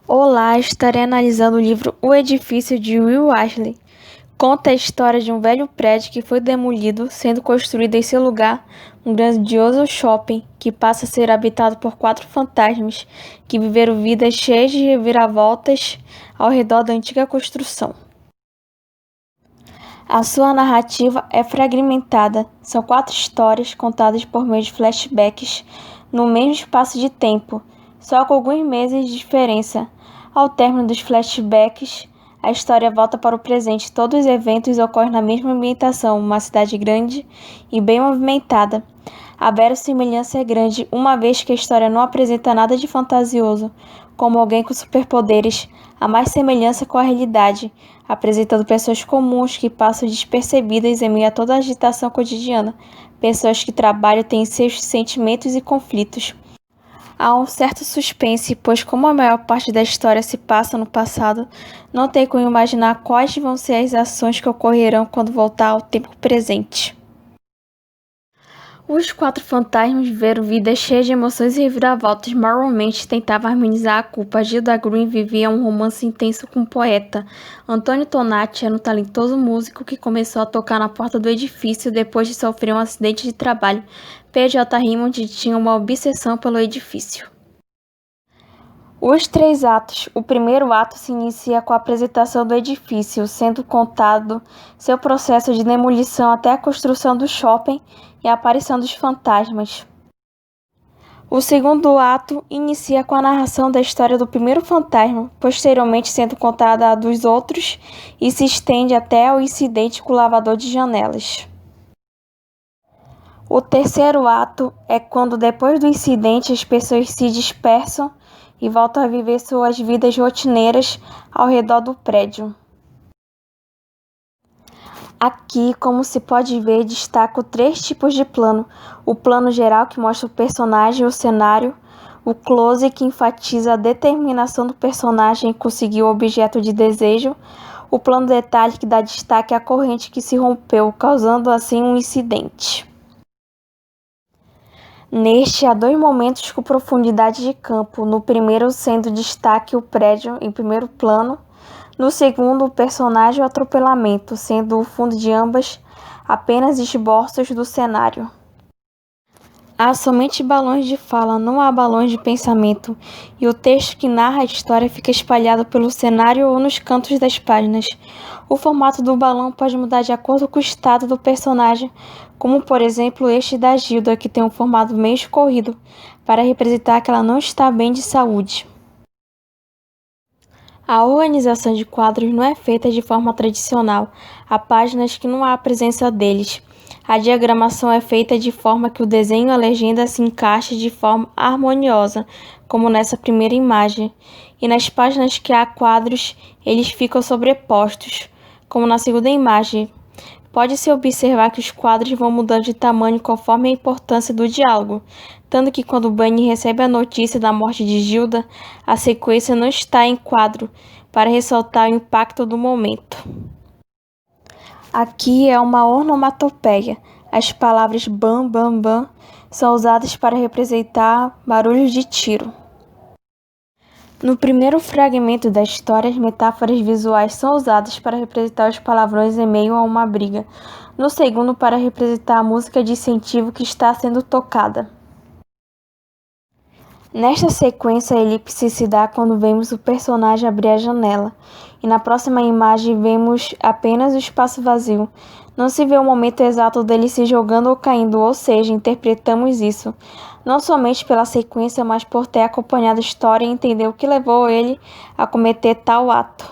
Olá, estarei analisando o livro O Edifício de Will Ashley. Conta a história de um velho prédio que foi demolido, sendo construído em seu lugar um grandioso shopping que passa a ser habitado por 4 fantasmas que viveram vidas cheias de reviravoltas ao redor da antiga construção. A sua narrativa é fragmentada. São 4 histórias contadas por meio de flashbacks no mesmo espaço de tempo, só com alguns meses de diferença. Ao término dos flashbacks, a história volta para o presente. Todos os eventos ocorrem na mesma ambientação, uma cidade grande e bem movimentada. A verossimilhança é grande, uma vez que a história não apresenta nada de fantasioso, como alguém com superpoderes. Há mais semelhança com a realidade, apresentando pessoas comuns que passam despercebidas em meio a toda a agitação cotidiana. Pessoas que trabalham têm seus sentimentos e conflitos. Há um certo suspense, pois como a maior parte da história se passa no passado, não tem como imaginar quais vão ser as ações que ocorrerão quando voltar ao tempo presente. Os 4 fantasmas viveram vidas cheias de emoções e reviravoltas. Marlon tentava amenizar a culpa. Gilda Green vivia um romance intenso com o poeta. Antônio Tonati era um talentoso músico que começou a tocar na porta do edifício depois de sofrer um acidente de trabalho. P.J. Raymond tinha uma obsessão pelo edifício. Os 3 atos. O primeiro ato se inicia com a apresentação do edifício, sendo contado seu processo de demolição até a construção do shopping e a aparição dos fantasmas. O segundo ato inicia com a narração da história do primeiro fantasma, posteriormente sendo contada a dos outros, e se estende até o incidente com o lavador de janelas. O terceiro ato é quando, depois do incidente, as pessoas se dispersam e voltam a viver suas vidas rotineiras ao redor do prédio. Aqui, como se pode ver, destaco 3 tipos de plano. O plano geral, que mostra o personagem e o cenário. O close, que enfatiza a determinação do personagem em conseguir o objeto de desejo. O plano detalhe, que dá destaque à corrente que se rompeu, causando assim um incidente. Neste, há 2 momentos com profundidade de campo. No primeiro, sendo destaque o prédio em primeiro plano. No segundo, o personagem e o atropelamento, sendo o fundo de ambas apenas esboços do cenário. Há somente balões de fala, não há balões de pensamento, e o texto que narra a história fica espalhado pelo cenário ou nos cantos das páginas. O formato do balão pode mudar de acordo com o estado do personagem, como por exemplo este da Gilda, que tem um formato meio escorrido, para representar que ela não está bem de saúde. A organização de quadros não é feita de forma tradicional. Há páginas que não há a presença deles. A diagramação é feita de forma que o desenho e a legenda se encaixem de forma harmoniosa, como nessa primeira imagem. E nas páginas que há quadros, eles ficam sobrepostos, como na segunda imagem. Pode-se observar que os quadros vão mudando de tamanho conforme a importância do diálogo, tanto que quando Bunny recebe a notícia da morte de Gilda, a sequência não está em quadro, para ressaltar o impacto do momento. Aqui é uma onomatopeia. As palavras bam, bam, bam são usadas para representar barulhos de tiro. No primeiro fragmento da história, as metáforas visuais são usadas para representar os palavrões em meio a uma briga. No segundo, para representar a música de incentivo que está sendo tocada. Nesta sequência, a elipse se dá quando vemos o personagem abrir a janela, e na próxima imagem vemos apenas o espaço vazio. Não se vê o momento exato dele se jogando ou caindo, ou seja, interpretamos isso, não somente pela sequência, mas por ter acompanhado a história e entender o que levou ele a cometer tal ato.